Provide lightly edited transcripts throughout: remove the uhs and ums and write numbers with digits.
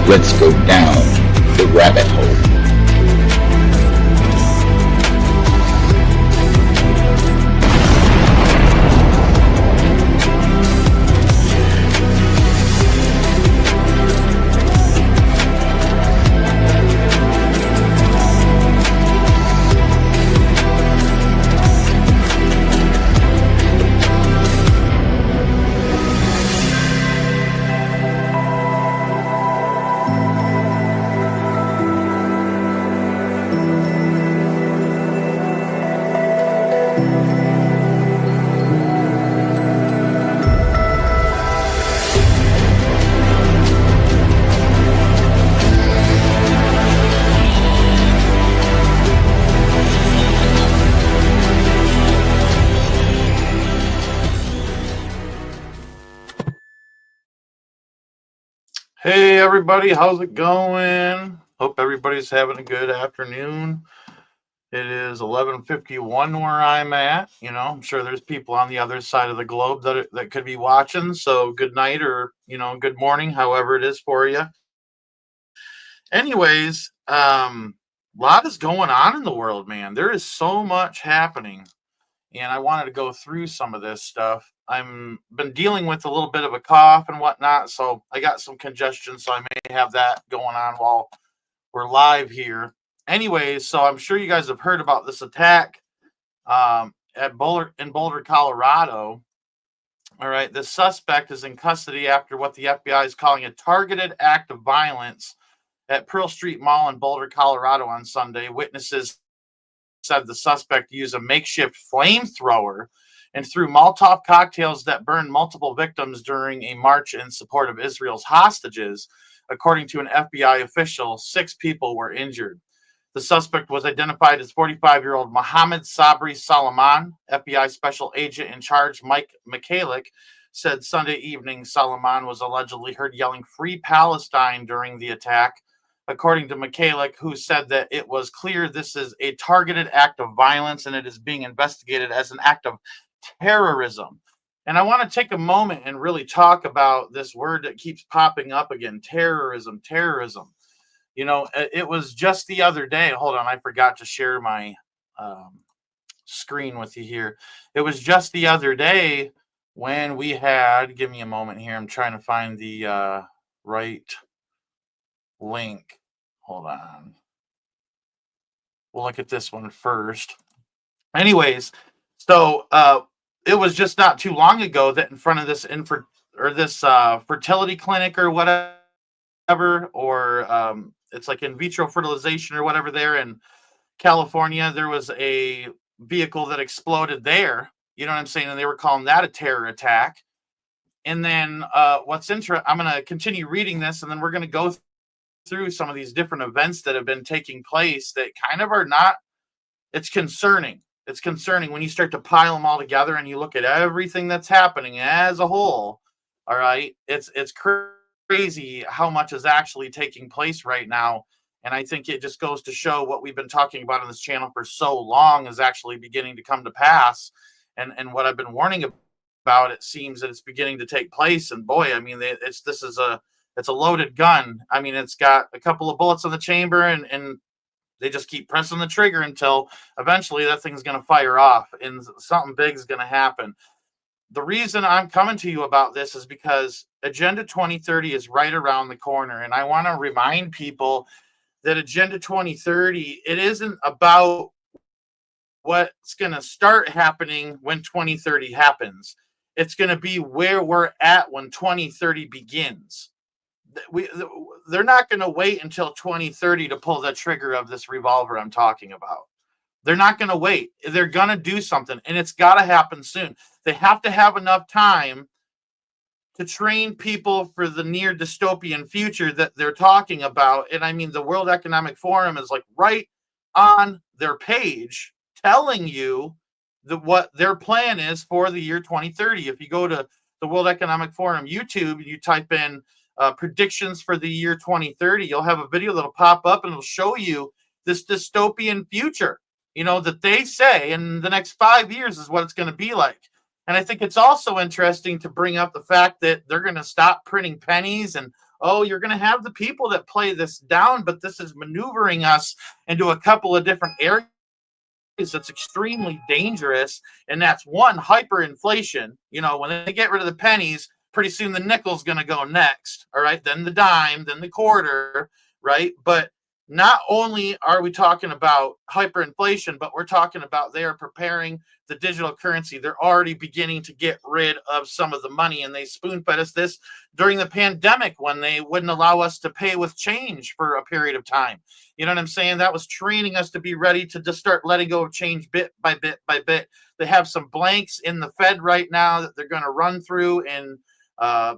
Let's go down the rabbit hole. Hey everybody, how's it going? Hope everybody's having a good afternoon. It is 11:51 where I'm at. I'm sure there's people on the other side of the globe that could be watching. So good night or good morning, however it is for you. Anyways, a lot is going on in the world, man. There is so much happening, and I wanted to go through some of this stuff. I'm been dealing with a little bit of a cough and whatnot, so I got some congestion, so I may have that going on while we're live here. Anyways, so I'm sure you guys have heard about this attack at Boulder, Colorado. All right, the suspect is in custody after what the FBI is calling a targeted act of violence at Pearl Street Mall in Boulder, Colorado on Sunday. Witnesses said the suspect used a makeshift flamethrower and threw Molotov cocktails that burned multiple victims during a march in support of Israel's hostages. According to an FBI official, 6 people were injured. The suspect was identified as 45-year-old Mohammed Sabri Salman. FBI special agent in charge Mike Mikhalik said Sunday evening Salman was allegedly heard yelling "Free Palestine" during the attack. According to Mikhalik, who said that it was clear this is a targeted act of violence and it is being investigated as an act of terrorism. And I want to take a moment and really talk about this word that keeps popping up again, terrorism. It was just the other day. Hold on, I forgot to share my screen with you here. It was just the other day when we had, give me a moment here, I'm trying to find the right link. Hold on. We'll look at this one first. Anyways, so it was just not too long ago that in front of this fertility clinic or whatever, or it's like in vitro fertilization or whatever there in California, there was a vehicle that exploded there. You know what I'm saying? And they were calling that a terror attack. And then what's interesting, I'm going to continue reading this, and then we're going to go through some of these different events that have been taking place that kind of are not, it's concerning. It's concerning when you start to pile them all together and you look at everything that's happening as a whole. All right. It's crazy how much is actually taking place right now. And I think it just goes to show what we've been talking about on this channel for so long is actually beginning to come to pass. And what I've been warning about, it seems that it's beginning to take place. And boy, I mean, it's a loaded gun. I mean, it's got a couple of bullets in the chamber, and they just keep pressing the trigger until eventually that thing's going to fire off and something big is going to happen. The reason I'm coming to you about this is because Agenda 2030 is right around the corner. And I want to remind people that Agenda 2030, it isn't about what's going to start happening when 2030 happens. It's going to be where we're at when 2030 begins. They're not going to wait until 2030 to pull the trigger of this revolver I'm talking about. They're not going to wait. They're going to do something, and it's got to happen soon. They have to have enough time to train people for the near dystopian future that they're talking about. And I mean, the World Economic Forum is like right on their page telling you what their plan is for the year 2030. If you go to the World Economic Forum YouTube, you type in predictions for the year 2030, you'll have a video that'll pop up and it'll show you this dystopian future, that they say in the next 5 years is what it's going to be like. And I think it's also interesting to bring up the fact that they're going to stop printing pennies and Oh, you're going to have the people that play this down, but this is maneuvering us into a couple of different areas that's extremely dangerous. And that's one, hyperinflation. You know, when they get rid of the pennies, pretty soon the nickel's going to go next. All right. Then the dime, then the quarter. Right. But not only are we talking about hyperinflation, but we're talking about they are preparing the digital currency. They're already beginning to get rid of some of the money, and they spoon fed us this during the pandemic when they wouldn't allow us to pay with change for a period of time. You know what I'm saying? That was training us to be ready to just start letting go of change bit by bit by bit. They have some blanks in the Fed right now that they're going to run through and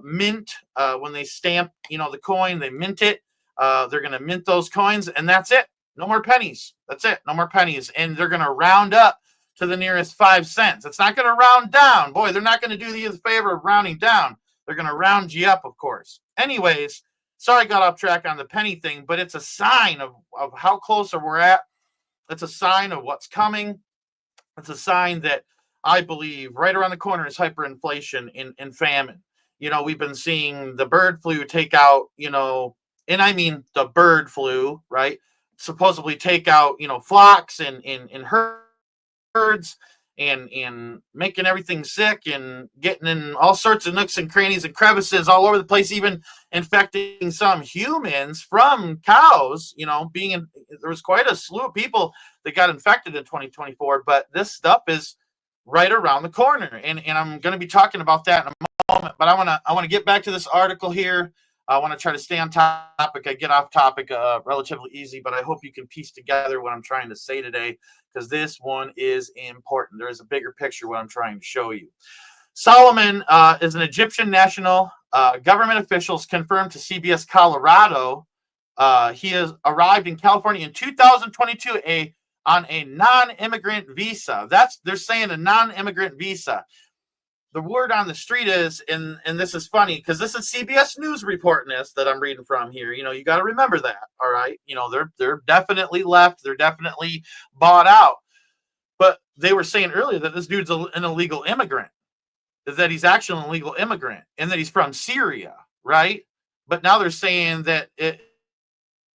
mint when they stamp, the coin, they mint it. They're going to mint those coins, and that's it. No more pennies. That's it. No more pennies. And they're going to round up to the nearest 5 cents. It's not going to round down. Boy, they're not going to do you the favor of rounding down. They're going to round you up, of course. Anyways, sorry I got off track on the penny thing, but it's a sign of how close we're at. It's a sign of what's coming. It's a sign that I believe right around the corner is hyperinflation and famine. We've been seeing the bird flu take out, and I mean the bird flu, right? Supposedly take out, flocks and herds and making everything sick and getting in all sorts of nooks and crannies and crevices all over the place, even infecting some humans from cows. There was quite a slew of people that got infected in 2024, but this stuff is right around the corner, and I'm going to be talking about that in a moment. But I want to get back to this article here. I want to try to stay on topic. I get off topic relatively easy, but I hope you can piece together what I'm trying to say today, because this one is important. There is a bigger picture what I'm trying to show you. Salem is an Egyptian national. Government officials confirmed to CBS Colorado he has arrived in California in 2022 on a non-immigrant visa. They're saying a non-immigrant visa. The word on the street is, and this is funny because this is CBS News reporting this that I'm reading from here. You got to remember that, all right? They're definitely left. They're definitely bought out. But they were saying earlier that this dude's an illegal immigrant, that he's actually an illegal immigrant, and that he's from Syria, right? But now they're saying that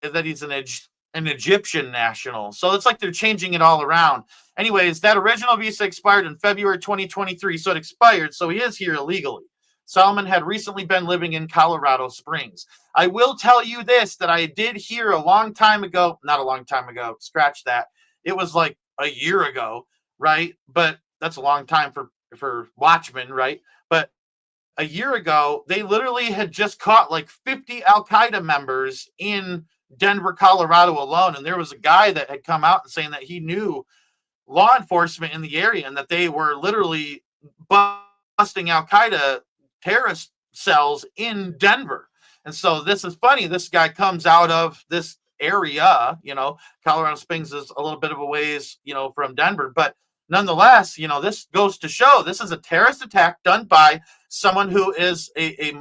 he's an Egyptian national. So it's like they're changing it all around. Anyways, that original visa expired in February 2023, so it expired, so he is here illegally. Salem had recently been living in Colorado Springs. I will tell you this, that I did hear a long time ago, not a long time ago, scratch that. It was like a year ago, right? But that's a long time for Watchmen, right? But a year ago, they literally had just caught like 50 Al-Qaeda members in Denver, Colorado alone. And there was a guy that had come out and saying that he knew law enforcement in the area and that they were literally busting Al-Qaeda terrorist cells in Denver. And so this is funny. This guy comes out of this area, Colorado Springs is a little bit of a ways, from Denver, but nonetheless, this goes to show this is a terrorist attack done by someone who is a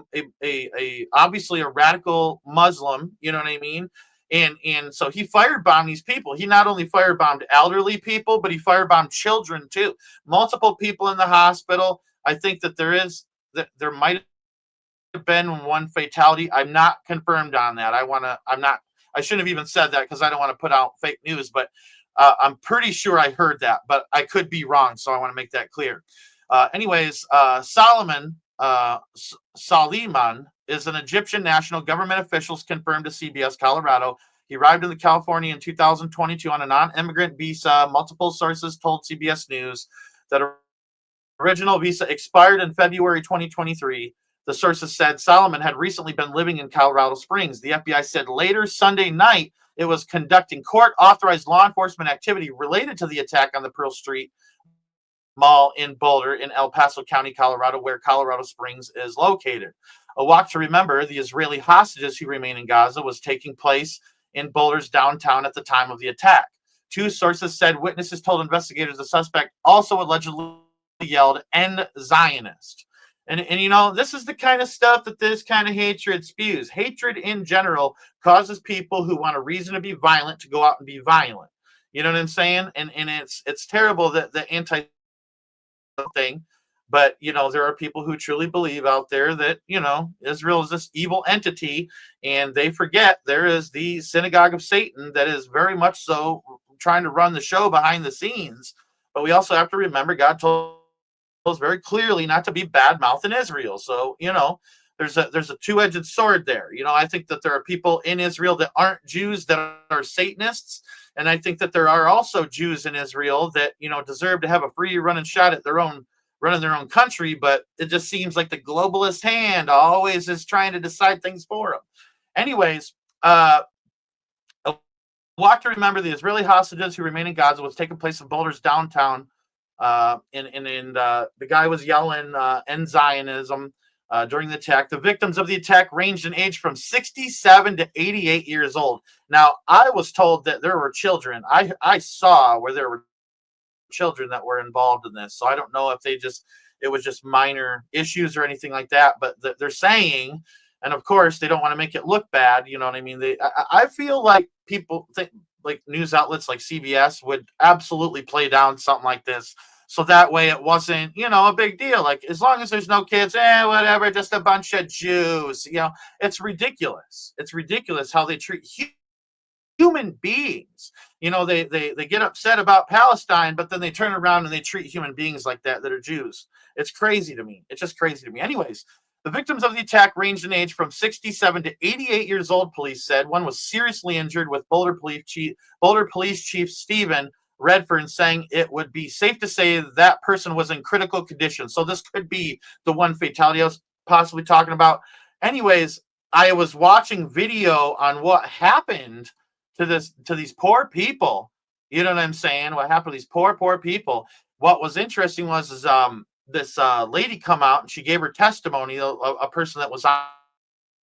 obviously a radical Muslim, you know what I mean? And so he firebombed these people. He not only firebombed elderly people, but he firebombed children too. Multiple people in the hospital. I think that there might have been one fatality. I'm not confirmed on that. I shouldn't have even said that because I don't want to put out fake news, but I'm pretty sure I heard that, but I could be wrong. So I want to make that clear. Anyways, Salem is an Egyptian national. Government officials confirmed to CBS Colorado. He arrived in California in 2022 on a non-immigrant visa. Multiple sources told CBS News that original visa expired in February 2023. The sources said Salem had recently been living in Colorado Springs. The FBI said later Sunday night it was conducting court-authorized law enforcement activity related to the attack on the Pearl Street Mall in Boulder in El Paso County, Colorado, where Colorado Springs is located. A walk to remember the Israeli hostages who remain in Gaza was taking place in Boulder's downtown at the time of the attack. Two sources said witnesses told investigators the suspect also allegedly yelled, "End Zionist." And this is the kind of stuff that this kind of hatred spews. Hatred in general causes people who want a reason to be violent to go out and be violent. You know what I'm saying? And it's terrible that the anti thing, But, there are people who truly believe out there that, Israel is this evil entity, and they forget there is the synagogue of Satan that is very much so trying to run the show behind the scenes. But we also have to remember God told us very clearly not to be bad mouthing Israel. So, there's a two-edged sword there. I think that there are people in Israel that aren't Jews that are Satanists. And I think that there are also Jews in Israel that, deserve to have a free running shot at running their own country, but it just seems like the globalist hand always is trying to decide things for them. Anyways, a walk to remember the Israeli hostages who remain in Gaza was taking place in Boulder's downtown. The guy was yelling end Zionism during the attack. The victims of the attack ranged in age from 67 to 88 years old. Now, I was told that there were children. I saw where there were children that were involved in this. So I don't know if it was just minor issues or anything like that, but they're saying, and of course they don't want to make it look bad. You know what I mean? I feel like people think, like news outlets like CBS would absolutely play down something like this. So that way it wasn't, a big deal. Like, as long as there's no kids, whatever, just a bunch of Jews. It's ridiculous. It's ridiculous how they treat human beings. They get upset about Palestine, but then they turn around and they treat human beings like that are Jews. It's crazy to me. It's just crazy to me. Anyways, the victims of the attack ranged in age from 67 to 88 years old, police said. One was seriously injured, with Boulder Police Chief Stephen Redfern saying it would be safe to say that person was in critical condition. So this could be the one fatality I was possibly talking about. Anyways, I was watching video on what happened to these poor people. You know what I'm saying? What happened to these poor people? What was interesting was this lady come out and she gave her testimony, a person that was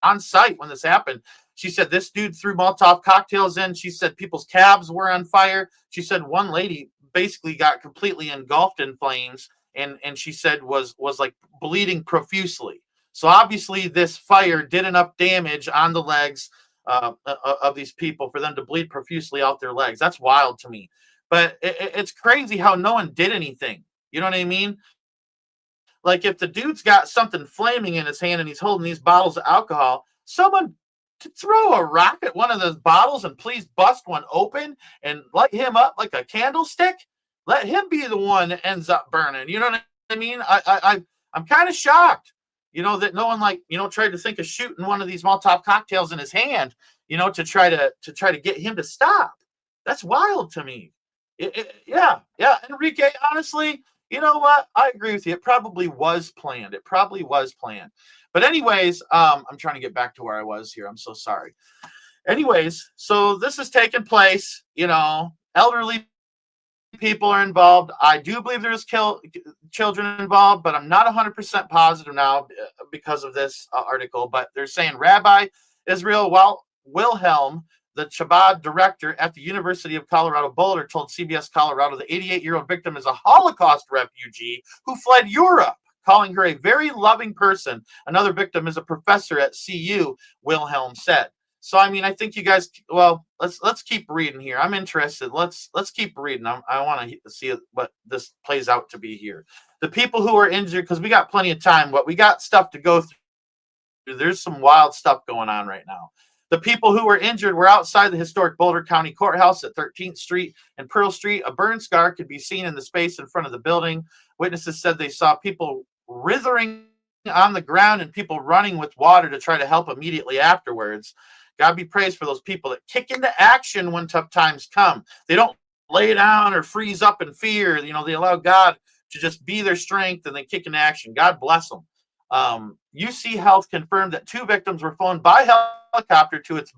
on site when this happened. She said this dude threw Molotov cocktails in. She said people's cabs were on fire. She said one lady basically got completely engulfed in flames, and she said was like bleeding profusely. So obviously this fire did enough damage on the legs of these people for them to bleed profusely out their legs. That's wild to me. But it's crazy how no one did anything. You know what I mean? Like, if the dude's got something flaming in his hand and he's holding these bottles of alcohol, someone to throw a rock at one of those bottles and please bust one open and light him up like a candlestick. Let him be the one that ends up burning. You know what I mean? I'm kind of shocked, that no one tried to think of shooting one of these Molotov cocktails in his hand, to try to get him to stop. That's wild to me. Yeah. Enrique, honestly, you know what? I agree with you. It probably was planned. But anyways, I'm trying to get back to where I was here. I'm so sorry. Anyways, so this is taking place, elderly people are involved. I do believe there's children involved, but I'm not 100% positive now because of this article. But they're saying Rabbi Israel Wilhelm, the Chabad director at the University of Colorado Boulder, told CBS Colorado the 88-year-old victim is a Holocaust refugee who fled Europe, calling her a very loving person. Another victim is a professor at CU, Wilhelm said. So, I mean, I think you guys, well, let's keep reading here. I'm interested. Let's keep reading. I want to see what this plays out to be here. The people who are injured, because we got plenty of time, but we got stuff to go through. There's some wild stuff going on right now. The people who were injured were outside the historic Boulder County Courthouse at 13th Street and Pearl Street. A burn scar could be seen in the space in front of the building. Witnesses said they saw people writhing on the ground and people running with water to try to help immediately afterwards. God be praised for those people that kick into action when tough times come. They don't lay down or freeze up in fear. They allow God to just be their strength and they kick into action. God bless them. UC Health confirmed that 2 victims were flown by helicopter to its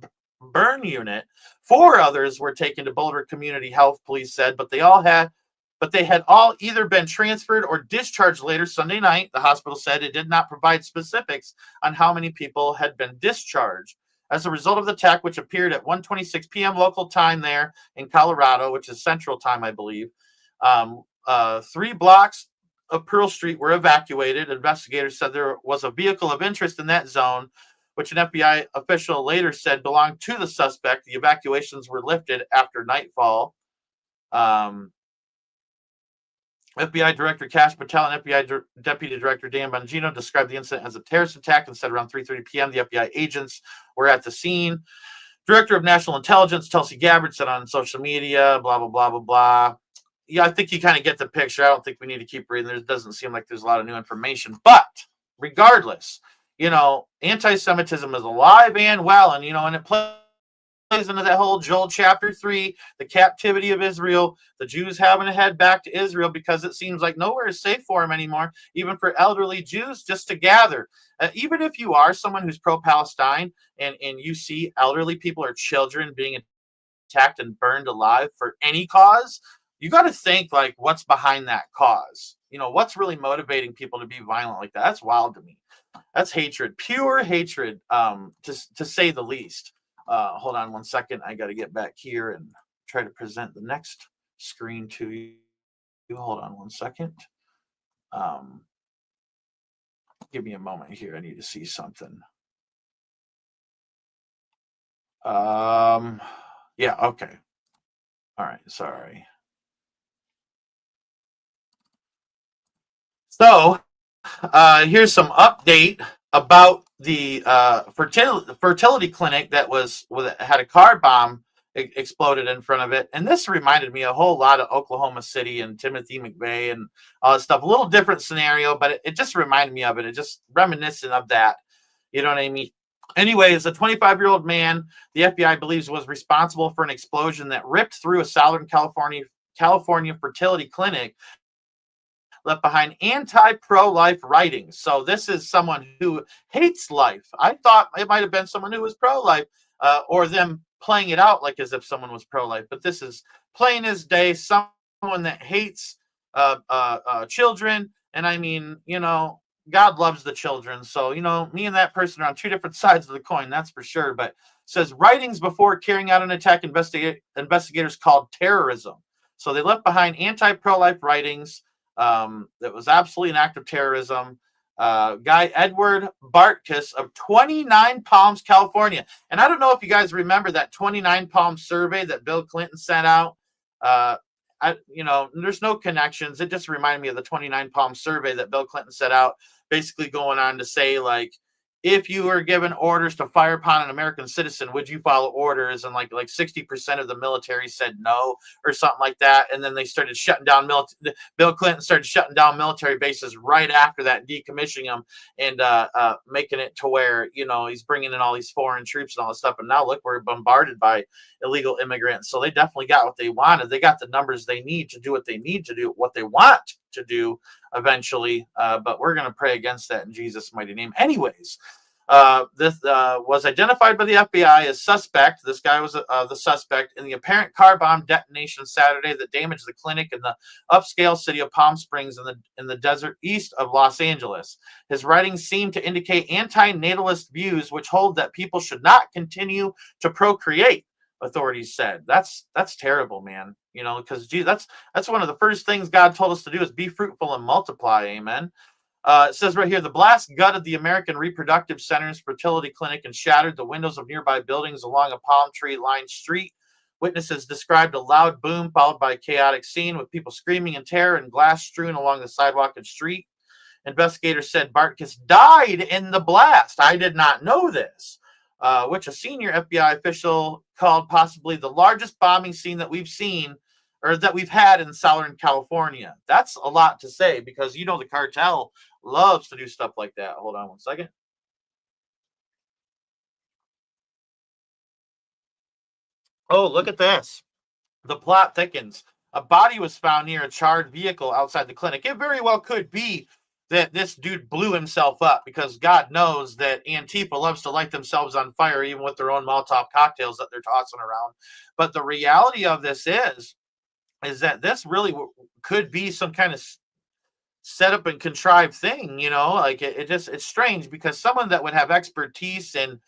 burn unit. 4 others were taken to Boulder Community Health, police said, but they had all either been transferred or discharged later Sunday night. The hospital said it did not provide specifics on how many people had been discharged. As a result of the attack, which appeared at 1:26 p.m. local time there in Colorado, which is Central Time, I believe, 3 blocks of Pearl Street were evacuated. Investigators said there was a vehicle of interest in that zone, which an FBI official later said belonged to the suspect. The evacuations were lifted after nightfall. FBI Director Kash Patel and FBI Deputy Director Dan Bongino described the incident as a terrorist attack and said around 3:30 p.m. the FBI agents were at the scene. Director of National Intelligence Tulsi Gabbard said on social media, blah, blah, blah, blah, blah. Yeah, I think you kind of get the picture. I don't think we need to keep reading. There doesn't seem like there's a lot of new information. But regardless, anti-Semitism is alive and well, and it plays into that whole Joel chapter 3, the captivity of Israel, the Jews having to head back to Israel because it seems like nowhere is safe for them anymore, even for elderly Jews just to gather. Even if you are someone who's pro-Palestine and you see elderly people or children being attacked and burned alive for any cause, you got to think like what's behind that cause. What's really motivating people to be violent like that? That's wild to me. That's hatred, pure hatred, to say the least. Hold on one second. I got to get back here and try to present the next screen to you. Hold on one second. Give me a moment here. I need to see something. Yeah, okay. All right, sorry. So, here's some update about the fertility clinic that had a car bomb exploded in front of it, and this reminded me a whole lot of Oklahoma City and Timothy McVeigh and all that stuff. A little different scenario, but it just reminded me of it. It just reminiscent of that. You know what I mean? Anyways, a 25-year-old man the FBI believes was responsible for an explosion that ripped through a Southern California fertility clinic, left behind anti-pro-life writings. So this is someone who hates life. I thought it might have been someone who was pro-life, or them playing it out like as if someone was pro-life. But this is plain as day, someone that hates children. And I mean, God loves the children. So, me and that person are on two different sides of the coin, that's for sure. But says writings before carrying out an attack, investigators called terrorism. So they left behind anti-pro-life writings. That was absolutely an act of terrorism. Guy Edward Bartkus of 29 Palms, California. And I don't know if you guys remember that 29 Palms survey that Bill Clinton sent out. There's no connections. It just reminded me of the 29 Palms survey that Bill Clinton set out, basically going on to say, like, if you were given orders to fire upon an American citizen, would you follow orders? And like 60% of the military said no, or something like that. And then they started shutting down Bill Clinton started shutting down military bases right after that, decommissioning them and making it to where, he's bringing in all these foreign troops and all this stuff. And now look, we're bombarded by illegal immigrants. So they definitely got what they wanted. They got the numbers they need to do what they need to do, what they want to do eventually. But we're going to pray against that in Jesus' mighty name. Anyways, this was identified by the FBI as suspect. This guy was the suspect in the apparent car bomb detonation Saturday that damaged the clinic in the upscale city of Palm Springs in the desert east of Los Angeles. His writings seem to indicate anti-natalist views, which hold that people should not continue to procreate, authorities said. That's terrible, man. Because that's one of the first things God told us to do is be fruitful and multiply. Amen. It says right here, the blast gutted the American Reproductive Center's fertility clinic and shattered the windows of nearby buildings along a palm tree-lined street. Witnesses described a loud boom followed by a chaotic scene with people screaming in terror and glass strewn along the sidewalk and street. Investigators said Bartkus died in the blast. I did not know this. Which a senior FBI official called possibly the largest bombing scene that we've seen or that we've had in Southern California. That's a lot to say because, the cartel loves to do stuff like that. Hold on one second. Oh, look at this. The plot thickens. A body was found near a charred vehicle outside the clinic. It very well could be that this dude blew himself up because God knows that Antifa loves to light themselves on fire even with their own Molotov cocktails that they're tossing around. But the reality of this is that this really could be some kind of set up and contrived thing, like it's strange because someone that would have expertise in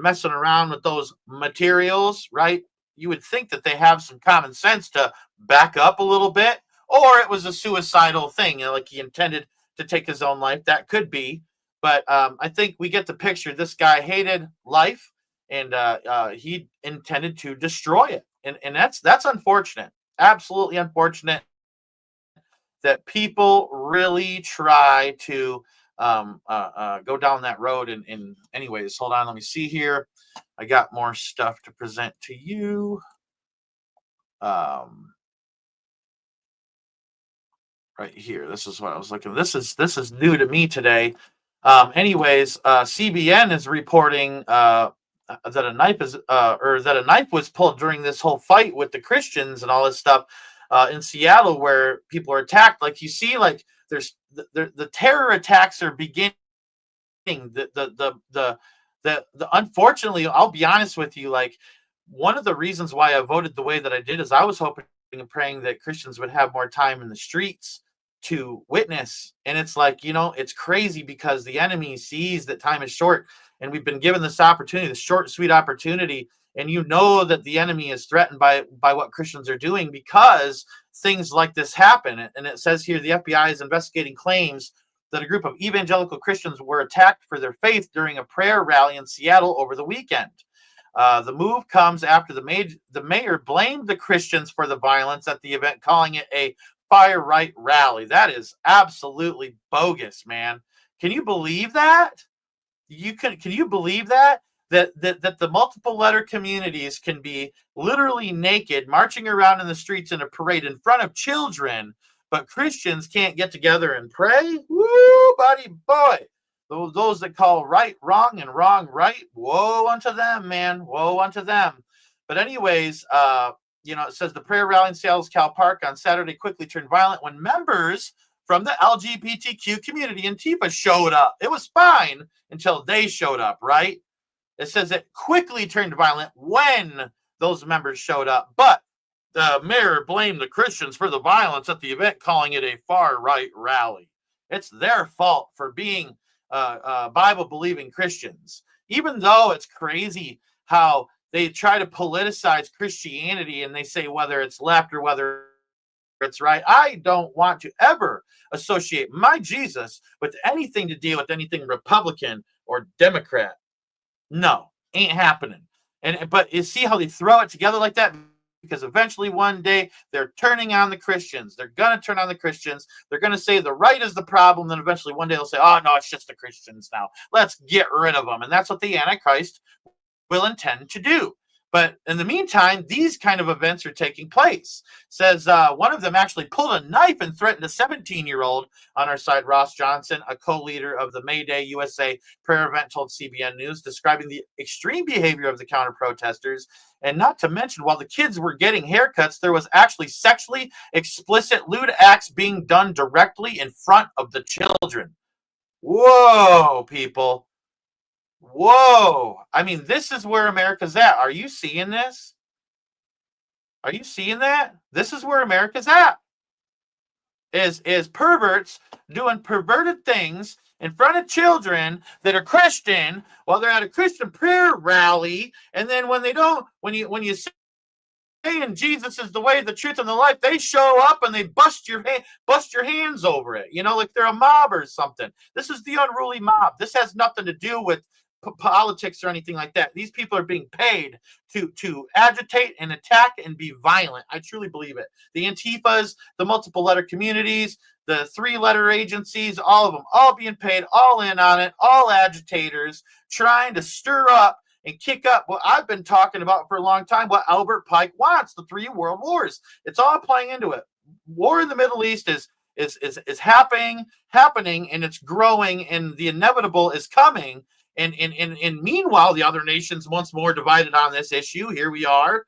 messing around with those materials, right? You would think that they have some common sense to back up a little bit, or it was a suicidal thing, like he intended to take his own life. That could be, but I think we get the picture. This guy hated life, and he intended to destroy it, and that's unfortunate, absolutely unfortunate that people really try to go down that road. And anyways, hold on, let me see here. I got more stuff to present to you. Right here. This is what I was looking. This is new to me today. Anyways, CBN is reporting that a knife was pulled during this whole fight with the Christians and all this stuff in Seattle, where people are attacked. Like you see, like the terror attacks are beginning. The unfortunately, I'll be honest with you, like one of the reasons why I voted the way that I did is I was hoping and praying that Christians would have more time in the streets to witness. And it's like, it's crazy because the enemy sees that time is short, and we've been given this opportunity, this short, sweet opportunity. And that the enemy is threatened by what Christians are doing because things like this happen. And it says here the FBI is investigating claims that a group of evangelical Christians were attacked for their faith during a prayer rally in Seattle over the weekend. The move comes after the mayor blamed the Christians for the violence at the event, calling it a far-right rally. That is absolutely bogus, man. Can you believe that? Can you believe that? That the multiple letter communities can be literally naked, marching around in the streets in a parade in front of children, but Christians can't get together and pray? Woo, buddy boy. Those that call right wrong and wrong right, woe unto them, man. Woe unto them. But anyways, it says the prayer rally in Seattle's Cal Park on Saturday quickly turned violent when members from the LGBTQ community, Antifa, showed up. It was fine until they showed up, right? It says it quickly turned violent when those members showed up. But the mayor blamed the Christians for the violence at the event, calling it a far-right rally. It's their fault for being Bible-believing Christians. Even though it's crazy how they try to politicize Christianity and they say whether it's left or whether it's right. I don't want to ever associate my Jesus with anything to deal with anything Republican or Democrat. No, ain't happening. But you see how they throw it together like that? Because eventually one day they're turning on the Christians. They're going to turn on the Christians. They're going to say the right is the problem. Then eventually one day they'll say, oh, no, it's just the Christians now. Let's get rid of them. And that's what the Antichrist will intend to do. But in the meantime, these kind of events are taking place. Says one of them actually pulled a knife and threatened a 17-year-old on our side. Ross Johnson, a co-leader of the May Day USA prayer event, told CBN News, describing the extreme behavior of the counter-protesters. And not to mention, while the kids were getting haircuts, there was actually sexually explicit lewd acts being done directly in front of the children. Whoa, people. Whoa. I mean, this is where America's at. Are you seeing this? Are you seeing that? This is where America's at. Is perverts doing perverted things in front of children that are Christian while they're at a Christian prayer rally, and then when you say and Jesus is the way, the truth, and the life, they show up and they bust your hands over it, like they're a mob or something. This is the unruly mob. This has nothing to do with politics or anything like that. These people are being paid to agitate and attack and be violent. I truly believe it. The Antifas, the multiple letter communities, the 3-letter agencies, all of them, all being paid, all in on it, all agitators trying to stir up and kick up what I've been talking about for a long time, what Albert Pike wants, the 3 world wars. It's all playing into it. War in the Middle East is happening, and it's growing, and the inevitable is coming. And meanwhile, the other nations once more divided on this issue. Here we are,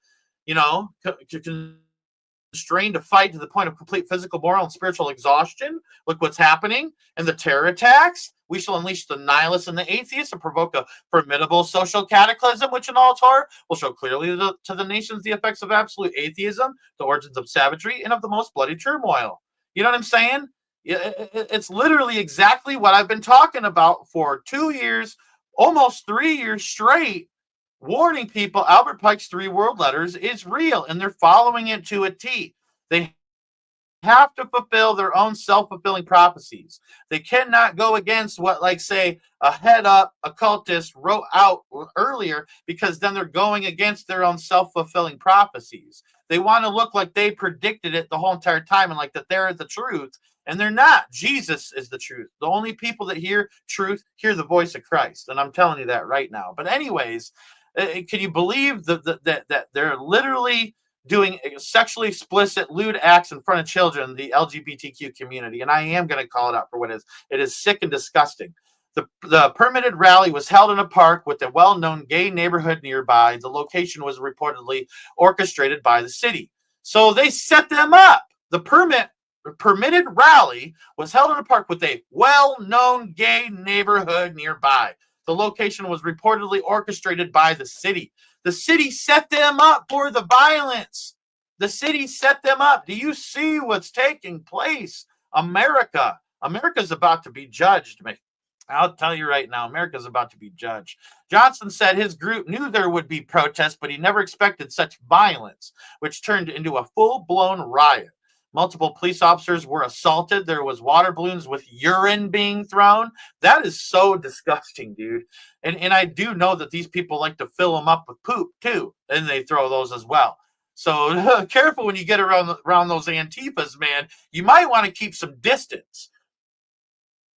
constrained to fight to the point of complete physical, moral, and spiritual exhaustion. Look what's happening. And the terror attacks. We shall unleash the nihilists and the atheists and provoke a formidable social cataclysm, which in all its horror will show clearly to the nations the effects of absolute atheism, the origins of savagery, and of the most bloody turmoil. You know what I'm saying? It's literally exactly what I've been talking about for 2 years, almost 3 years straight, warning people Albert Pike's 3 world letters is real, and they're following it to a T. They have to fulfill their own self-fulfilling prophecies. They cannot go against what, like, say, a head-up occultist wrote out earlier, because then they're going against their own self-fulfilling prophecies. They want to look like they predicted it the whole entire time and like that they're the truth. And they're not. Jesus is the truth. The only people that hear truth hear the voice of Christ. And I'm telling you that right now. But anyways, can you believe that they're literally doing sexually explicit lewd acts in front of children, the LGBTQ community? And I am going to call it out for what it is. It is sick and disgusting. The permitted rally was held in a park with a well-known gay neighborhood nearby. The location was reportedly orchestrated by the city. So they set them up. The permitted rally was held in a park with a well-known gay neighborhood nearby. The location was reportedly orchestrated by the city. The city set them up for the violence. The city set them up. Do you see what's taking place? America's about to be judged. I'll tell you right now, America's about to be judged. Johnson said his group knew there would be protests, but he never expected such violence, which turned into a full-blown riot. Multiple police officers were assaulted. There was water balloons with urine being thrown. That is so disgusting, dude. And I do know that these people like to fill them up with poop, too, and they throw those as well. So careful when you get around those Antifas, man. You might want to keep some distance.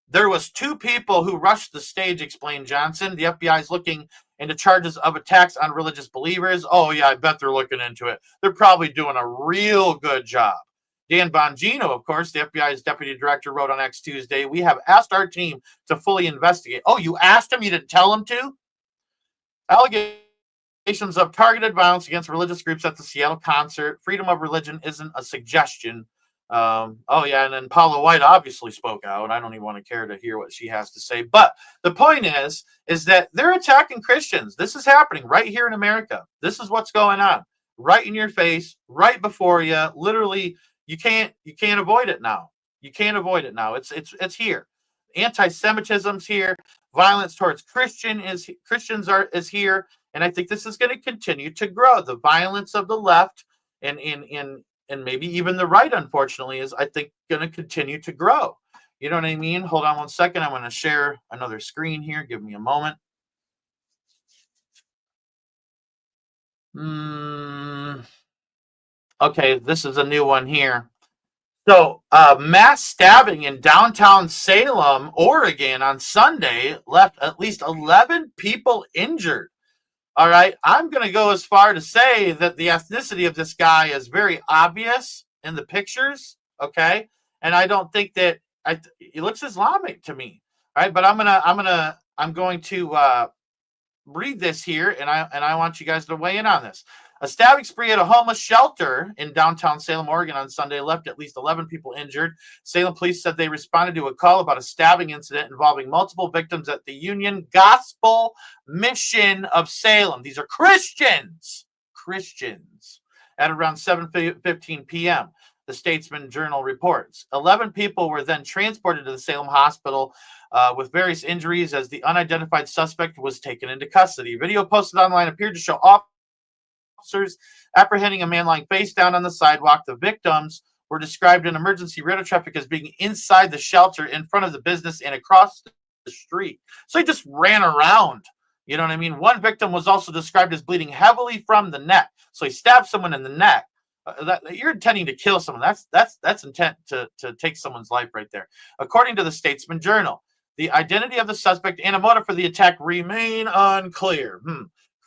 There was 2 people who rushed the stage, explained Johnson. The FBI is looking into charges of attacks on religious believers. Oh, yeah, I bet they're looking into it. They're probably doing a real good job. Dan Bongino, of course, the FBI's deputy director, wrote on X Tuesday, "We have asked our team to fully investigate." Oh, you asked him? You didn't tell him to? Allegations of targeted violence against religious groups at the Seattle concert. Freedom of religion isn't a suggestion. Oh, yeah, and then Paula White obviously spoke out. I don't even want to care to hear what she has to say. But the point is that they're attacking Christians. This is happening right here in America. This is what's going on. Right in your face, right before you. Literally, you can't avoid it now. You can't avoid it now. It's here. Anti-Semitism's here. Violence towards Christians is here. And I think this is going to continue to grow. The violence of the left and maybe even the right, unfortunately, is, I think, going to continue to grow. You know what I mean? Hold on one second. I'm going to share another screen here. Give me a moment. Okay, this is a new one here. So, mass stabbing in downtown Salem, Oregon on Sunday left at least 11 people injured. All right, I'm going to go as far to say that the ethnicity of this guy is very obvious in the pictures, okay? And I don't think that he looks Islamic to me. All right, but I'm going to read this here, and I want you guys to weigh in on this. A stabbing spree at a homeless shelter in downtown Salem, Oregon on Sunday left at least 11 people injured. Salem police said they responded to a call about a stabbing incident involving multiple victims at the Union Gospel Mission of Salem. These are Christians at around 7:15 p.m. The Statesman Journal reports. 11 people were then transported to the Salem hospital with various injuries as the unidentified suspect was taken into custody. Video posted online appeared to show officers apprehending a man lying face down on the sidewalk. The victims were described in emergency radar traffic as being inside the shelter, in front of the business, and across the street. So he just ran around. You know what I mean? One victim was also described as bleeding heavily from the neck. So he stabbed someone in the neck. You're intending to kill someone. That's intent to take someone's life right there. According to the Statesman Journal, the identity of the suspect and a motive for the attack remain unclear.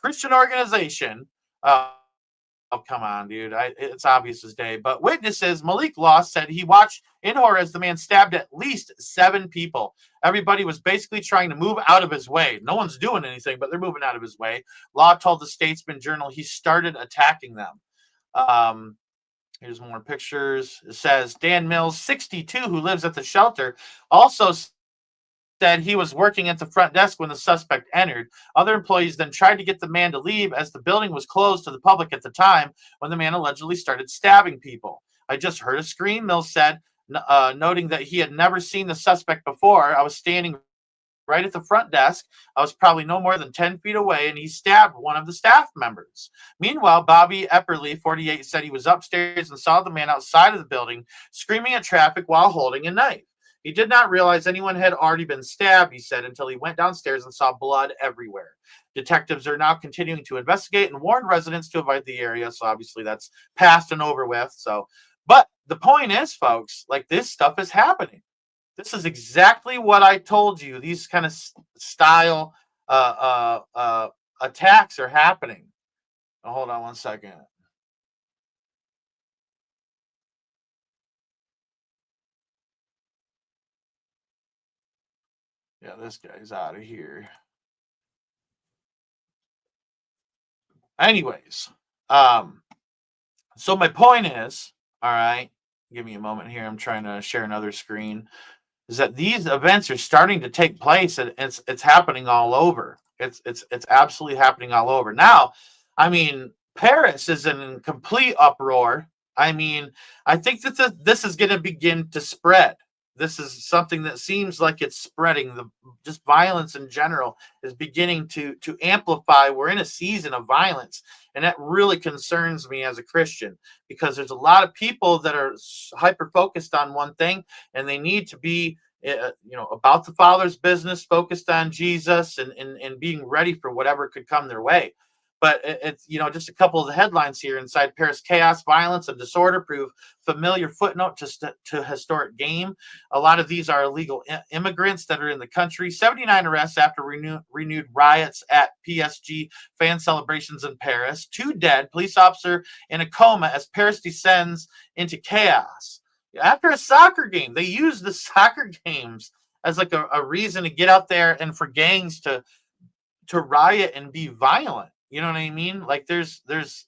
Christian organization. Oh, come on, dude. It's obvious as day. But witnesses, Malik Law said he watched in horror as the man stabbed at least 7 people. Everybody was basically trying to move out of his way. No one's doing anything, but they're moving out of his way. Law told the Statesman Journal he started attacking them. Here's more pictures. It says Dan Mills, 62, who lives at the shelter, also said he was working at the front desk when the suspect entered. Other employees then tried to get the man to leave as the building was closed to the public at the time when the man allegedly started stabbing people. I just heard a scream, Mills said, noting that he had never seen the suspect before. I was standing right at the front desk. I was probably no more than 10 feet away, and he stabbed one of the staff members. Meanwhile, Bobby Epperly, 48, said he was upstairs and saw the man outside of the building screaming at traffic while holding a knife. He did not realize anyone had already been stabbed, he said, until he went downstairs and saw blood everywhere. Detectives are now continuing to investigate and warned residents to avoid the area. So obviously that's past and over with. So, but the point is, folks, like, this stuff is happening. This is exactly what I told you. These kind of style attacks are happening. Oh, hold on one second. Yeah, this guy's out of here. Anyways, so my point is, all right, give me a moment here. I'm trying to share another screen. Is that these events are starting to take place, and it's happening all over. It's absolutely happening all over. Now, I mean, Paris is in complete uproar. I mean, I think that this is going to begin to spread. This is something that seems like it's spreading. The just violence in general is beginning to amplify. We're in a season of violence, and that really concerns me as a Christian, because there's a lot of people that are hyper focused on one thing, and they need to be about the Father's business, focused on Jesus, and being ready for whatever could come their way. But it's just a couple of the headlines here. Inside Paris, chaos, violence, and disorder prove familiar footnote to historic game. A lot of these are illegal immigrants that are in the country. 79 arrests after renewed riots at PSG fan celebrations in Paris. 2 dead, police officer in a coma as Paris descends into chaos. After a soccer game, they use the soccer games as like a reason to get out there and for gangs to riot and be violent. You know what I mean? Like there's it's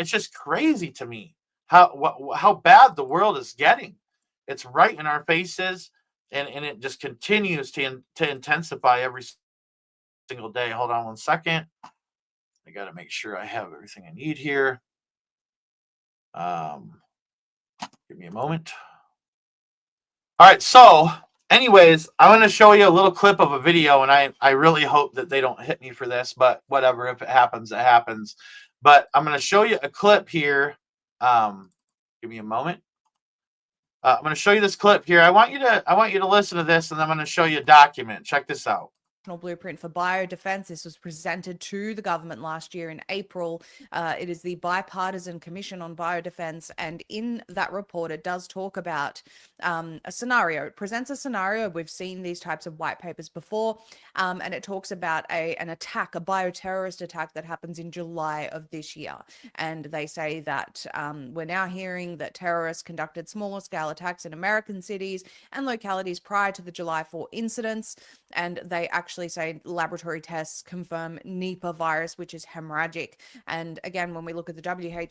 just crazy to me how bad the world is getting. It's right in our faces, and it just continues to intensify every single day. Hold on one second. I got to make sure I have everything I need here. Give me a moment. All right, so anyways, I want to show you a little clip of a video, and I really hope that they don't hit me for this, but whatever. If it happens, it happens. But I'm going to show you a clip here. Give me a moment. I'm going to show you this clip here. I want you to listen to this, and I'm going to show you a document. Check this out. Blueprint for biodefense. This was presented to the government last year in April. It is the Bipartisan Commission on Biodefense, and in that report, it does talk about a scenario. It presents a scenario. We've seen these types of white papers before, and it talks about an attack, a bioterrorist attack that happens in July of this year. And they say that we're now hearing that terrorists conducted smaller scale attacks in American cities and localities prior to the July 4 incidents, and they actually say laboratory tests confirm Nipah virus, which is hemorrhagic. And again, when we look at the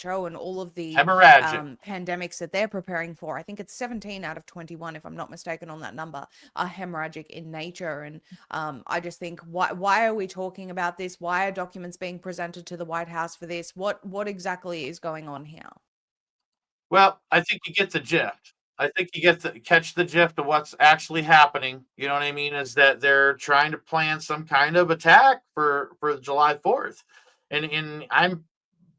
WHO and all of the pandemics that they're preparing for, I think it's 17 out of 21, if I'm not mistaken on that number, are hemorrhagic in nature. And I just think, why are we talking about this? Why are documents being presented to the White House for this? What exactly is going on here? Well, I think you get the gist. I think you get to catch the gist of what's actually happening. You know what I mean? Is that they're trying to plan some kind of attack for July 4th. And I'm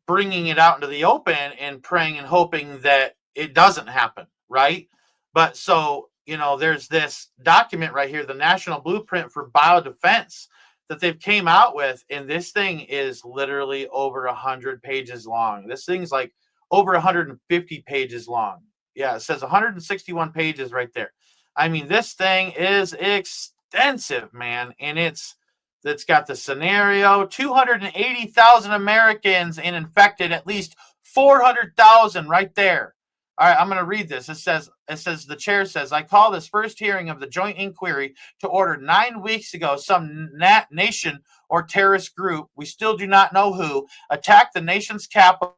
bringing it out into the open and praying and hoping that it doesn't happen, right? But so, there's this document right here, the National Blueprint for Biodefense, that they've came out with, and this thing is literally over 100 pages long. This thing's like over 150 pages long. Yeah, it says 161 pages right there. I mean, this thing is extensive, man. And it's got the scenario, 280,000 Americans and infected, at least 400,000 right there. All right, I'm going to read this. It says, the chair says, I call this first hearing of the joint inquiry to order 9 weeks ago. Some nation or terrorist group, we still do not know who, attacked the nation's capital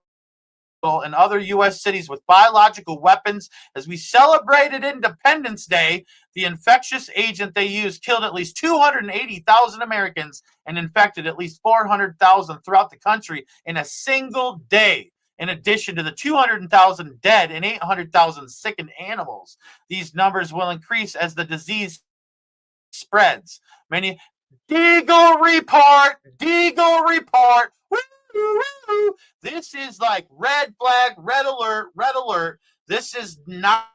and other U.S. cities with biological weapons. As we celebrated Independence Day, the infectious agent they used killed at least 280,000 Americans and infected at least 400,000 throughout the country in a single day, in addition to the 200,000 dead and 800,000 sickened animals. These numbers will increase as the disease spreads. Many Deagle report. This is like red flag, red alert. This is not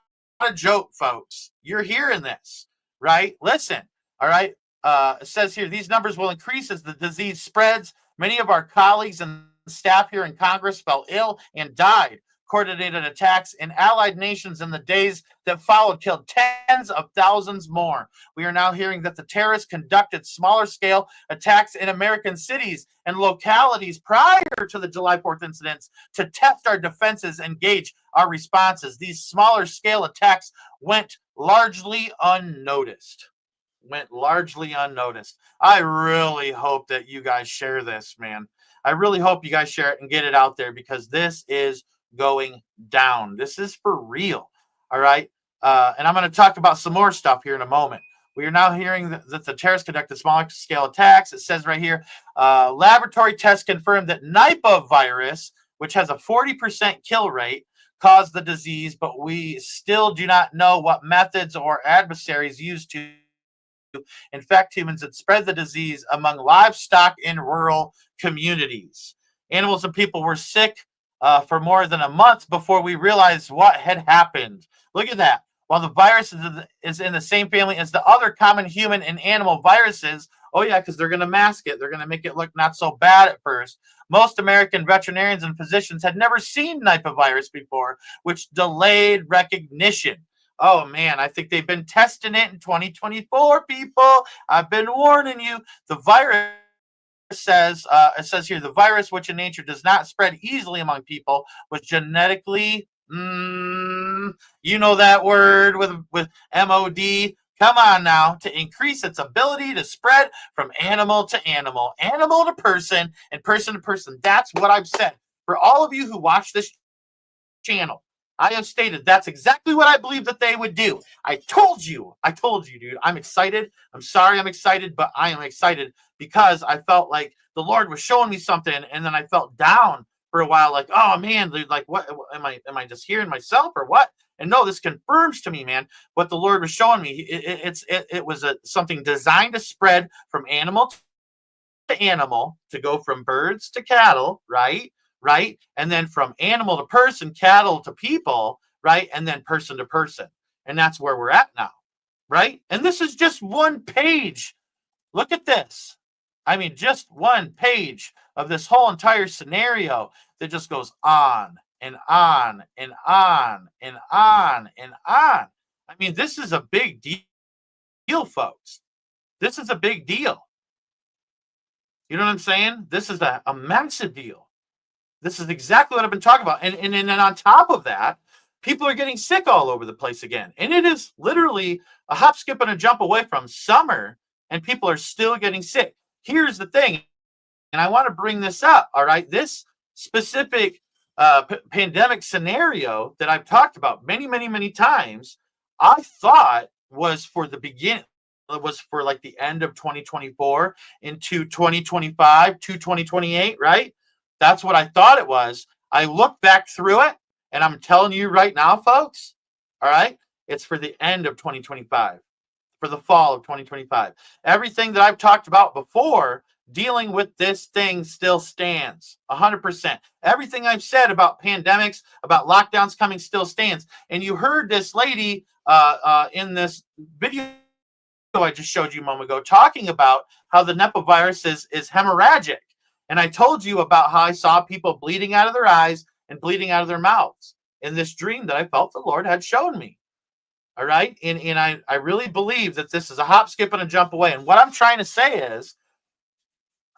a joke, folks. You're hearing this, right? Listen, all right. It says here, these numbers will increase as the disease spreads. Many of our colleagues and staff here in Congress fell ill and died. Coordinated attacks in allied nations in the days that followed killed tens of thousands more. We are now hearing that the terrorists conducted smaller scale attacks in American cities and localities prior to the July 4th incidents to test our defenses and gauge our responses. These smaller scale attacks went largely unnoticed. I really hope that you guys share this, man. I really hope you guys share it and get it out there, because this is going down. This is for real. All right. And I'm going to talk about some more stuff here in a moment. We are now hearing that the terrorists conducted small scale attacks. It says right here, laboratory tests confirmed that Nipah virus, which has a 40% kill rate, caused the disease, but we still do not know what methods or adversaries used to infect humans and spread the disease among livestock in rural communities. Animals and people were sick for more than a month before we realized what had happened. Look at that. While the virus is in the same family as the other common human and animal viruses, oh yeah, because they're going to mask it. They're going to make it look not so bad at first. Most American veterinarians and physicians had never seen Nipah virus before, which delayed recognition. Oh man, I think they've been testing it in 2024, people. I've been warning you. The virus says, it says here, the virus, which in nature does not spread easily among people, was genetically, you know that word with MOD. Come on now, to increase its ability to spread from animal to animal to person, and person to person. That's what I've said. For all of you who watch this channel, I have stated that's exactly what I believe that they would do. I told you, dude. I'm excited. I'm sorry I'm excited, but I am excited because I felt like the Lord was showing me something, and then I felt down for a while, like, oh man, dude, like, what am I just hearing myself or what? And no, this confirms to me, man, what the Lord was showing me. It was something designed to spread from animal to animal, to go from birds to cattle, right? Right? And then from animal to person, cattle to people, right? And then person to person. And that's where we're at now, right? And this is just one page. Look at this. I mean, just one page of this whole entire scenario that just goes on and on and on and on and on. I mean, this is a big deal, folks. This is a big deal. You know what I'm saying? This is a massive deal. This is exactly what I've been talking about. And then on top of that, people are getting sick all over the place again. And it is literally a hop, skip, and a jump away from summer, and people are still getting sick. Here's the thing, and I want to bring this up, all right? This specific pandemic scenario that I've talked about many, many, many times, I thought was for the beginning. It was for like the end of 2024 into 2025 to 2028, right? That's what I thought it was. I looked back through it, and I'm telling you right now, folks, all right, it's for the end of 2025, for the fall of 2025. Everything that I've talked about before dealing with this thing still stands 100%. Everything I've said about pandemics, about lockdowns coming still stands. And you heard this lady in this video I just showed you a moment ago talking about how the Nipah virus is hemorrhagic. And I told you about how I saw people bleeding out of their eyes and bleeding out of their mouths in this dream that I felt the Lord had shown me. All right. And I really believe that this is a hop, skip, and a jump away. And what I'm trying to say is,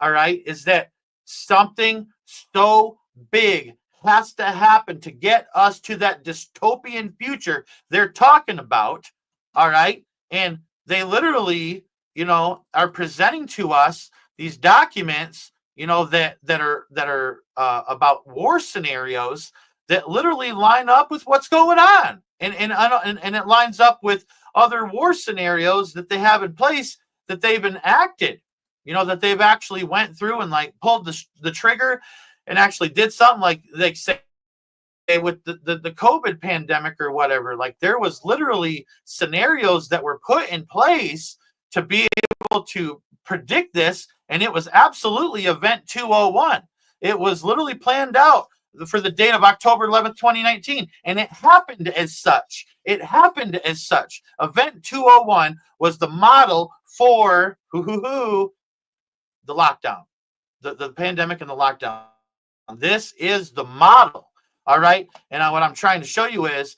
all right, is that something so big has to happen to get us to that dystopian future they're talking about. All right. And they literally, you know, are presenting to us these documents, you know, that are about war scenarios that literally line up with what's going on, and it lines up with other war scenarios that they have in place that they've enacted, you know, that they've actually went through and like pulled the trigger and actually did something, like they say with the COVID pandemic or whatever. Like there was literally scenarios that were put in place to be able to predict this. And it was absolutely event 201. It was literally planned out for the date of October 11th, 2019. And it happened as such. It happened as such. Event 201 was the model for the lockdown, the pandemic and the lockdown. This is the model. All right. And what I'm trying to show you is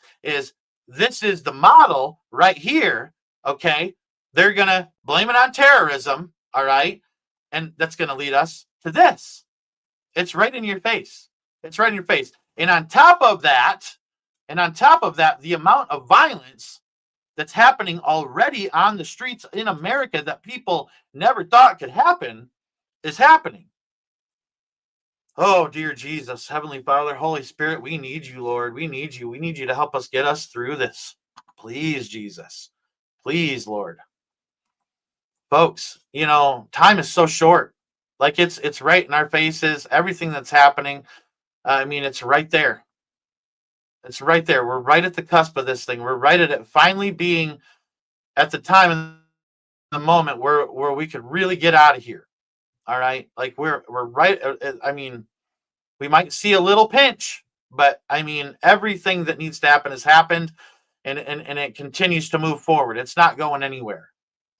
this is the model right here. Okay. They're going to blame it on terrorism. All right. And that's going to lead us to this. It's right in your face. It's right in your face. And on top of that, the amount of violence that's happening already on the streets in America that people never thought could happen is happening. Oh, dear Jesus, Heavenly Father, Holy Spirit, we need you, Lord. We need you. We need you to help us get us through this. Please, Jesus. Please, Lord. Folks, time is so short. Like it's right in our faces. Everything that's happening. It's right there. It's right there. We're right at the cusp of this thing. We're right at it finally being at the time in the moment where we could really get out of here. All right. Like we're right. We might see a little pinch, but everything that needs to happen has happened and it continues to move forward. It's not going anywhere,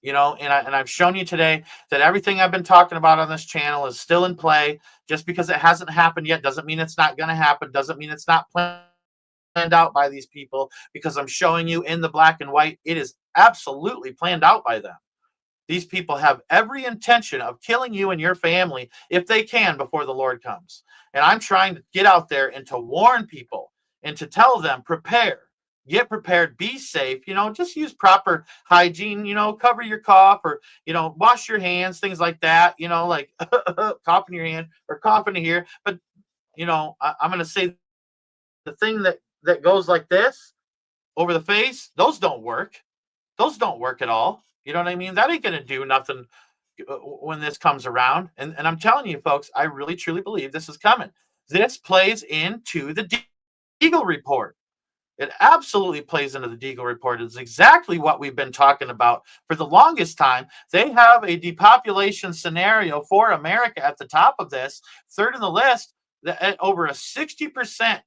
and I've shown you today that everything I've been talking about on this channel is still in play. Just because it hasn't happened yet doesn't mean it's not going to happen. Doesn't mean it's not planned out by these people, because I'm showing you in the black and white. It is absolutely planned out by them. These people have every intention of killing you and your family if they can before the Lord comes. And I'm trying to get out there and to warn people and to tell them, prepare, get prepared, be safe, just use proper hygiene, cover your cough or, wash your hands, things like that, like cough in your hand or cough into here. But, I'm going to say the thing that goes like this over the face, those don't work. Those don't work at all. You know what I mean? That ain't going to do nothing when this comes around. And I'm telling you, folks, I really, truly believe this is coming. This plays into the Deagle report. It absolutely plays into the Deagle report. It's exactly what we've been talking about for the longest time. They have a depopulation scenario for America at the top of this, third in the list, at over a 60%,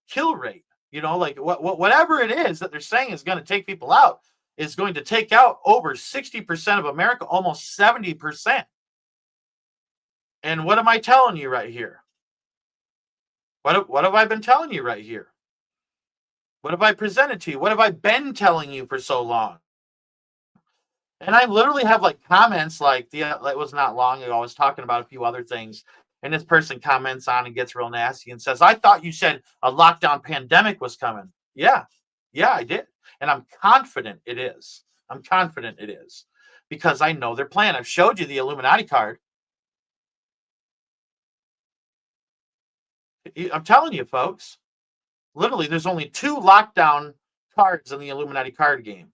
kill rate. Like whatever it is that they're saying is going to take people out is going to take out over 60% of America, almost 70%. And what am I telling you right here? What have I been telling you right here? What have I presented to you? What have I been telling you for so long? And I literally have comments it was not long ago. I was talking about a few other things. And this person comments on and gets real nasty and says, I thought you said a lockdown pandemic was coming. Yeah, I did. And I'm confident it is. I'm confident it is because I know their plan. I've showed you the Illuminati card. I'm telling you, folks, literally, there's only 2 lockdown cards in the Illuminati card game.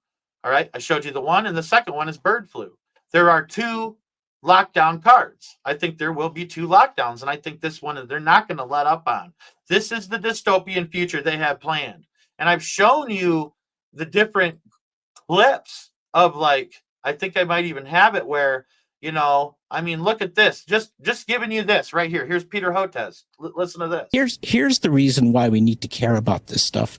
All right. I showed you the one, and the second one is bird flu. There are 2 lockdown cards. I think there will be 2 lockdowns, and I think this one they're not going to let up on. This is the dystopian future they have planned. And I've shown you the different clips of I think I might even have it where, look at this. Just giving you this right here. Here's Peter Hotez. Listen to this. Here's the reason why we need to care about this stuff,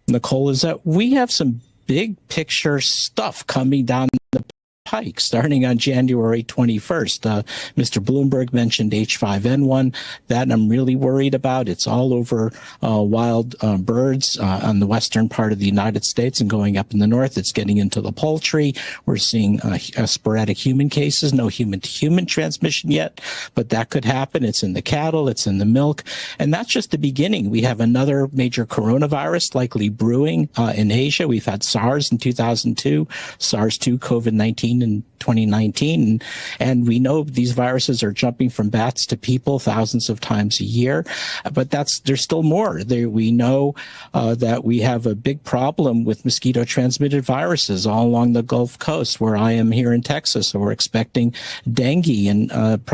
Nicole, is that we have some big picture stuff coming down the pike starting on January 21st. Mr. Bloomberg mentioned H5N1. That I'm really worried about. It's all over wild birds on the western part of the United States and going up in the north. It's getting into the poultry. We're seeing sporadic human cases, no human-to-human transmission yet, but that could happen. It's in the cattle, it's in the milk, and that's just the beginning. We have another major coronavirus likely brewing in Asia. We've had SARS in 2002, SARS-2, COVID-19 in 2019. And we know these viruses are jumping from bats to people thousands of times a year. But there's still more. We know that we have a big problem with mosquito-transmitted viruses all along the Gulf Coast, where I am here in Texas. So we're expecting dengue and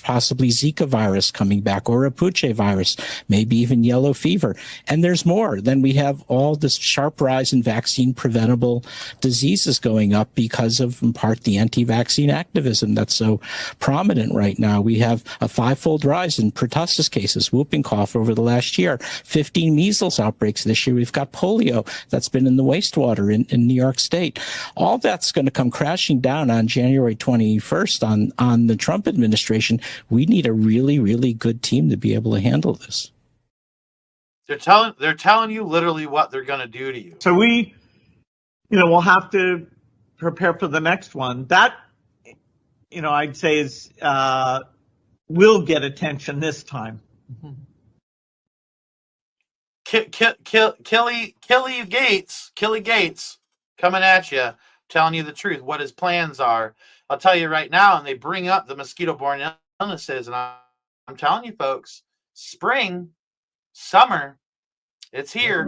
possibly Zika virus coming back, or Rapuche virus, maybe even yellow fever. And there's more. Then we have all this sharp rise in vaccine preventable diseases going up because of, in part, the anti-vaccine activism that's so prominent right now. We have a 5-fold rise in pertussis cases, whooping cough over the last year, 15 measles outbreaks this year. We've got polio that's been in the wastewater in New York State. All that's going to come crashing down on January 21st on the Trump administration. We need a really, really good team to be able to handle this. They're telling you literally what they're going to do to you. So we, we'll have to prepare for the next one. That, I'd say is will get attention this time. Killy Gates coming at you, telling you the truth, what his plans are. I'll tell you right now, and they bring up the mosquito-borne illnesses, and I'm telling you, folks, spring, summer, it's here.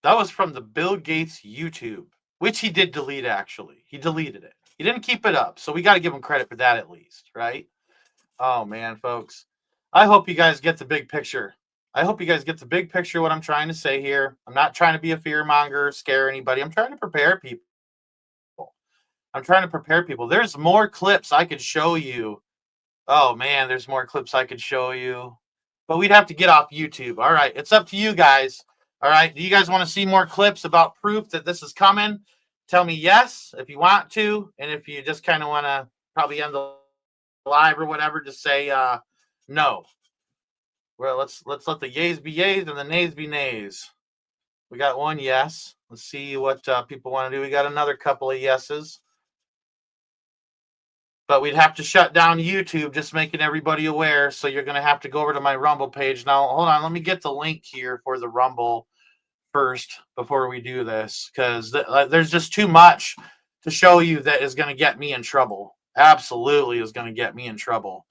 That was from the Bill Gates YouTube, which he did delete, actually. He deleted it. He didn't keep it up, so we got to give him credit for that at least, right? Oh, man, folks. I hope you guys get the big picture. I hope you guys get the big picture of what I'm trying to say here. I'm not trying to be a fearmonger or scare anybody. I'm trying to prepare people. There's more clips I could show you. Oh, man, there's more clips I could show you. But we'd have to get off YouTube. All right, it's up to you guys. All right, do you guys want to see more clips about proof that this is coming? Tell me yes if you want to. And if you just kind of want to probably end the live or whatever, just say no. Well, let's let the yays be yays and the nays be nays. We got one yes. Let's see what people want to do. We got another couple of yeses. But we'd have to shut down YouTube, just making everybody aware. So you're going to have to go over to my Rumble page. Now, hold on. Let me get the link here for the Rumble first before we do this, because there's just too much to show you that is going to get me in trouble. Absolutely is going to get me in trouble.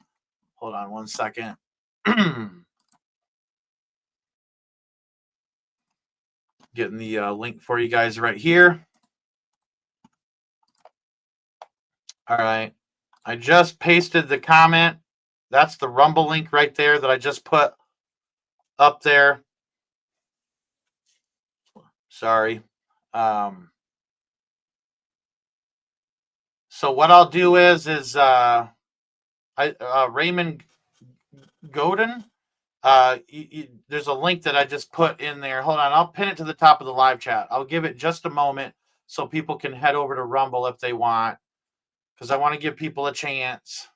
Hold on one second. Getting the link for you guys right here. All right. I just pasted the comment. That's the Rumble link right there that I just put up there. Sorry. So what I'll do is Raymond Godin, there's a link that I just put in there. Hold on. I'll pin it to the top of the live chat. I'll give it just a moment so people can head over to Rumble if they want, because I want to give people a chance.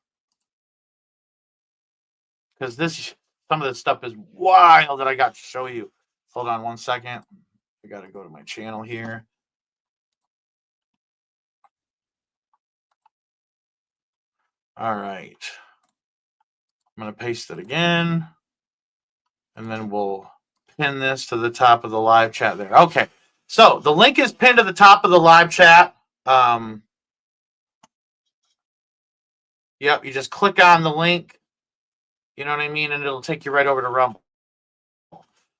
Because some of this stuff is wild that I got to show you. Hold on one second. I got to go to my channel here. All right. I'm going to paste it again. And then we'll pin this to the top of the live chat there. Okay. So the link is pinned to the top of the live chat. Yep. You just click on the link. You know what I mean? And it'll take you right over to Rumble.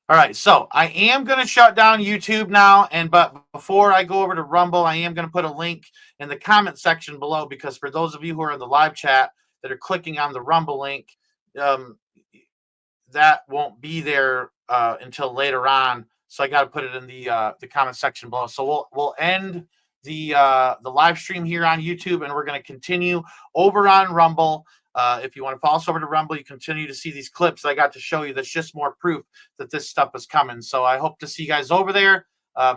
All right, so I am going to shut down YouTube now, but before I go over to Rumble, I am going to put a link in the comment section below, because for those of you who are in the live chat that are clicking on the Rumble link, that won't be there until later on. So I got to put it in the comment section below. So we'll end the live stream here on YouTube, and we're going to continue over on Rumble. If you want to follow us over to Rumble, you continue to see these clips that I got to show you. That's just more proof that this stuff is coming. So I hope to see you guys over there.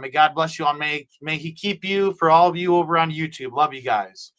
May God bless you all. May he keep you for all of you over on YouTube. Love you guys.